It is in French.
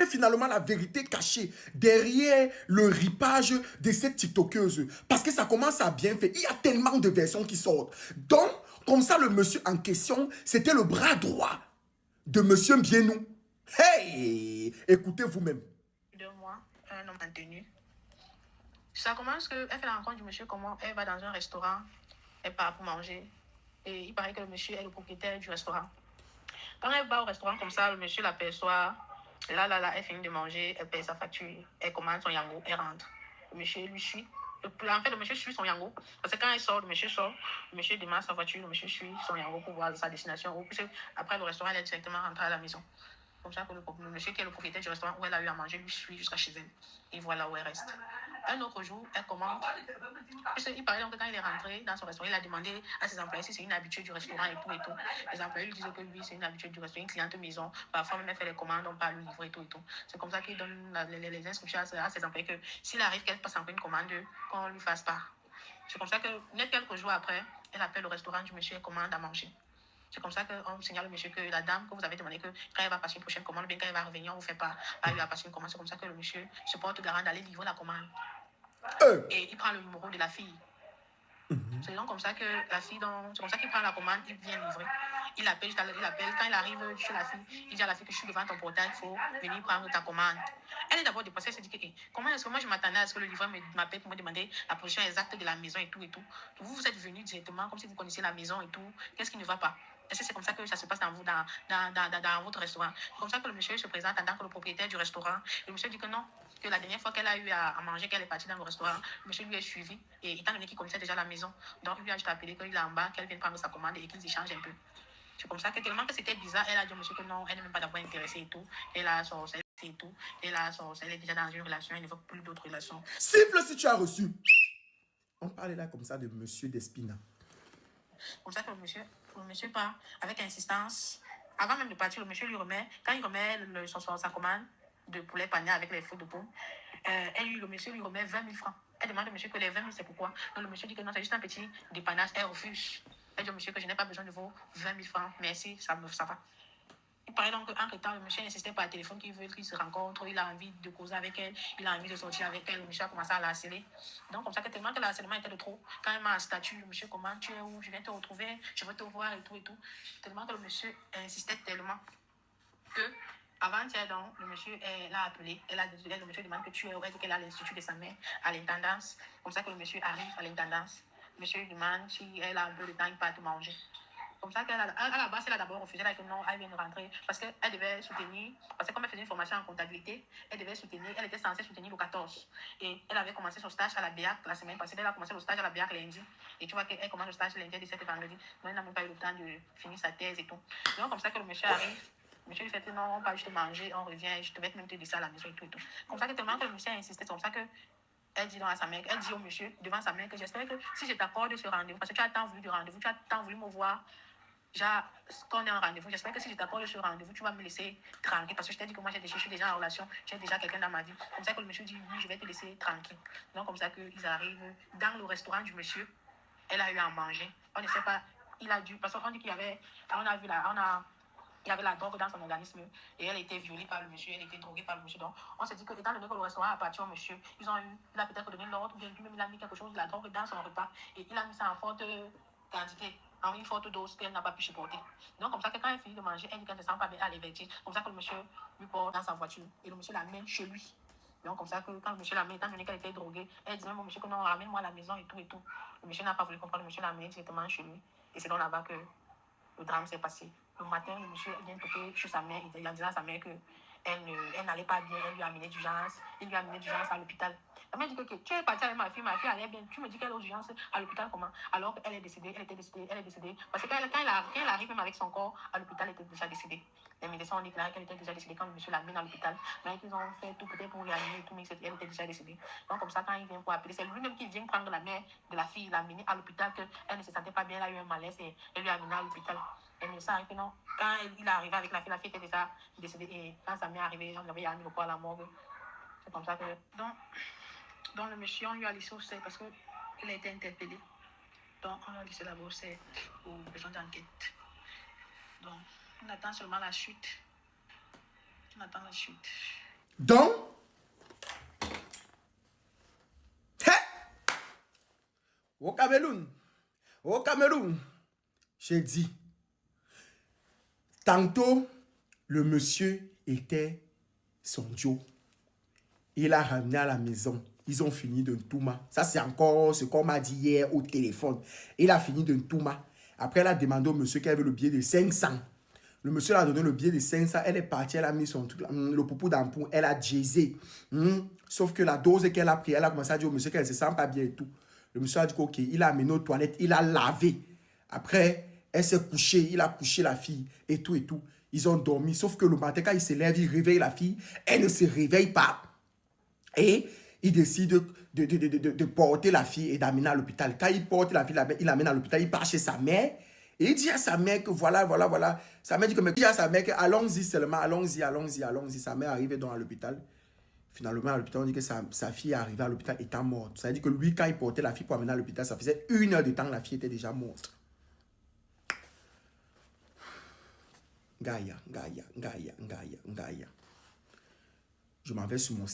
finalement la vérité cachée derrière le ripage de cette TikTokeuse. Parce que ça commence à bien faire. Il y a tellement de versions qui sortent. Donc, comme ça, le monsieur en question, c'était le bras droit de monsieur Bienou. Hey! Écoutez vous-même. 2 mois, un homme en tenue. Ça commence qu'elle fait la rencontre du monsieur, comment elle va dans un restaurant, elle part pour manger. Et il paraît que le monsieur est le propriétaire du restaurant. Quand elle va au restaurant comme ça, le monsieur l'aperçoit. Là, elle finit de manger, elle paye sa facture, elle commande son yango, elle rentre. Le monsieur lui suit. En fait, le monsieur suit son yango. Parce que quand elle sort, le monsieur démarre sa voiture, le monsieur suit son yango pour voir sa destination. Ou puisque après le restaurant, elle est directement rentrée à la maison. Comme ça que le monsieur qui est le propriétaire du restaurant où elle a eu à manger lui suit jusqu'à chez elle. Et voilà où elle reste. Un autre jour, elle commande. Il paraît donc que quand il est rentré dans son restaurant, il a demandé à ses employés si c'est une habitude du restaurant et tout et tout. Les employés lui disent que oui, c'est une habitude du restaurant, une cliente maison. Parfois, même elle fait les commandes, on parle, lui livrer et tout et tout. C'est comme ça qu'il donne les instructions à ses employés que s'il arrive qu'elle passe en une commande, qu'on lui fasse part. C'est comme ça que, net quelques jours après, elle appelle au restaurant du monsieur et commande à manger. C'est comme ça qu'on signale au monsieur que la dame que vous avez demandé que quand elle va passer une prochaine commande, bien quand elle va revenir, on vous fait pas, elle va passer une commande. C'est comme ça que le monsieur se porte garant d'aller livrer la commande. Et il prend le numéro de la fille. C'est donc comme ça que la fille, c'est comme ça qu'il prend la commande, il vient livrer. Il appelle, quand il arrive chez la fille, il dit à la fille que je suis devant ton portail, il faut venir prendre ta commande. Elle est d'abord dépassée, elle se dit que comment est-ce que moi je m'attendais à ce que le livreur m'appelle pour me demander la position exacte de la maison et tout et tout. Vous êtes venu directement comme si vous connaissiez la maison et tout. Qu'est-ce qui ne va pas? Est-ce que c'est comme ça que ça se passe dans votre restaurant? C'est comme ça que le monsieur se présente en tant que le propriétaire du restaurant. Le monsieur dit que non, que la dernière fois qu'elle a eu à manger, qu'elle est partie dans le restaurant, le monsieur lui est suivi. Et étant donné qu'il connaissait déjà la maison, donc il lui a juste appelé qu'il est en bas, qu'elle vienne prendre sa commande et qu'ils échangent un peu. C'est comme ça que tellement que c'était bizarre, elle a dit au monsieur que non, elle n'est même pas d'abord intéressée et tout. Elle a son et tout. Elle est déjà dans une relation, elle ne veut plus d'autres relations. Siffle si tu as reçu. On parle là comme ça de monsieur Despina. Comme ça que le monsieur part avec insistance. Avant même de partir, le monsieur lui remet, quand il remet sa commande de poulet pané avec les feux de pomme, le monsieur lui remet 20 000 francs. Elle demande au monsieur que les 20 000, c'est pourquoi. Donc le monsieur dit que non, c'est juste un petit dépannage. Elle refuse. Elle dit au monsieur que je n'ai pas besoin de vos 20 000 francs. Merci, ça va. Il paraît donc qu'entre temps, le monsieur insistait par téléphone qu'il veut qu'ils se rencontrent, il a envie de causer avec elle, il a envie de sortir avec elle. Le monsieur a commencé à la harceler. Donc, comme ça, que tellement que le harcèlement était de trop. Quand elle m'a statut, le monsieur, comment tu es où? Je viens te retrouver, je veux te voir et tout et tout. Tellement que le monsieur insistait tellement que. Avant-hier, donc, le monsieur l'a appelé. Le monsieur demande que tu es où? Elle dit qu'elle a l'institut de sa mère à l'intendance. Comme ça que le monsieur arrive à l'intendance. Le monsieur lui demande si elle a un peu de temps, il part te manger. Comme ça qu'à la base, elle a d'abord refusé, elle a dit que non, elle vient de rentrer. Parce qu'elle devait soutenir, parce que comme elle faisait une formation en comptabilité, elle était censée soutenir le 14. Et elle avait commencé son stage à la BIAC la semaine passée. Elle a commencé le stage à la BIAC lundi. Et tu vois qu'elle commence le stage lundi, 17 vendredi. Mais elle n'a même pas eu le temps de finir sa thèse et tout. Donc, comme ça que le monsieur arrive. Le monsieur lui fait non, on va juste manger, on revient, je te vais même te laisser à la maison et tout et tout. Comme ça que tellement que le monsieur a insisté, comme ça que elle dit à sa mère, elle dit au monsieur devant sa mère que j'espère que si je t'accorde ce rendez-vous, parce que tu as tant voulu du rendez-vous, tu as tant voulu me voir. Déjà, qu'on est en rendez-vous, j'espère que si je t'accorde ce rendez-vous, tu vas me laisser tranquille. Parce que je t'ai dit que moi, je suis déjà en relation, j'ai déjà quelqu'un dans ma vie. Comme ça que le monsieur dit, oui, je vais te laisser tranquille. Donc, comme ça qu'ils arrivent dans le restaurant du monsieur. Elle a eu à manger. On ne sait pas, il a dû, parce qu'on dit qu'il y avait, il y avait la drogue dans son organisme et elle était violée par le monsieur, elle était droguée par le monsieur. Donc, on s'est dit que, étant donné que le restaurant appartient au monsieur, il a peut-être donné l'ordre, ou bien lui-même, il a mis quelque chose de la drogue dans son repas et il a mis ça en forte quantité, en une forte dose qu'elle n'a pas pu supporter. Donc, comme ça que quand elle finit de manger, elle dit qu'elle ne se sent pas bien, elle est vertige. Comme ça que le monsieur lui porte dans sa voiture et le monsieur l'amène chez lui. Donc, comme ça que quand le monsieur l'amène, étant donné qu'elle était droguée, elle dit même au monsieur que non, ramène-moi à la maison et tout et tout. Le monsieur n'a pas voulu comprendre, le monsieur l'amène directement chez lui. Et c'est donc là-bas que le drame s'est passé. Le matin, le monsieur vient toquer chez sa mère, il a dit à sa mère qu'elle n'allait pas bien, elle lui a amené d'urgence, il lui a amené d'urgence à l'hôpital. La mère dit que tu es partie avec ma fille allait bien, tu me dis qu'elle est aux urgences à l'hôpital comment? Alors qu'elle est décédée, elle était décédée. Parce que quand elle arrive même avec son corps à l'hôpital, elle était déjà décédée. Les médecins ont déclaré qu'elle était déjà décédée quand le monsieur l'a amenée à l'hôpital. Mais ils ont fait tout peut-être pour l'amener et tout, mais elle était déjà décédée. Donc comme ça, quand il vient pour appeler, c'est lui-même qui vient prendre la mère de la fille, l'amener à l'hôpital, qu'elle ne se sentait pas bien, elle a eu un malaise et elle lui a amené à l'hôpital. Et mais ça arrive que non. Quand il est arrivé avec la fille était déjà décédée. Et quand sa mère est arrivée, on avait amené le corps à la morgue. C'est comme ça que. Donc le monsieur, on lui a laissé au sel parce qu'il a été interpellé. Donc on lui a laissé d'abord au sel pour besoin d'enquête. Donc on attend seulement la chute. On attend la chute. Donc, au Cameroun, j'ai dit, tantôt, le monsieur était son Joe. Il a ramené à la maison. Ils ont fini de Ntouma. Ça, c'est encore ce qu'on m'a dit hier au téléphone. Il a fini de Ntouma. Après, elle a demandé au monsieur qu'elle veut le billet de 500. Le monsieur a donné le billet de 500. Elle est partie, elle a mis son truc, le poupou d'ampou. Elle a jazzé. Sauf que la dose qu'elle a pris, elle a commencé à dire au monsieur qu'elle ne se sent pas bien et tout. Le monsieur a dit ok, il a amené aux toilettes, il a lavé. Après, elle s'est couchée, il a couché la fille et tout et tout. Ils ont dormi. Sauf que le matin, quand il se lève, il réveille la fille. Elle ne se réveille pas. Et il décide de porter la fille et d'amener à l'hôpital. Quand il porte la fille, il l'amène à l'hôpital, il part chez sa mère. Et il dit à sa mère que voilà. Sa mère dit que, mais il dit à sa mère que allons-y seulement, allons-y. Sa mère arrive dans l'hôpital. Finalement, à l'hôpital, on dit que sa fille est arrivée à l'hôpital étant morte. Ça veut dire que lui, quand il portait la fille pour amener à l'hôpital, ça faisait 1 heure de temps, la fille était déjà morte. Gaïa. Je m'en vais sur mon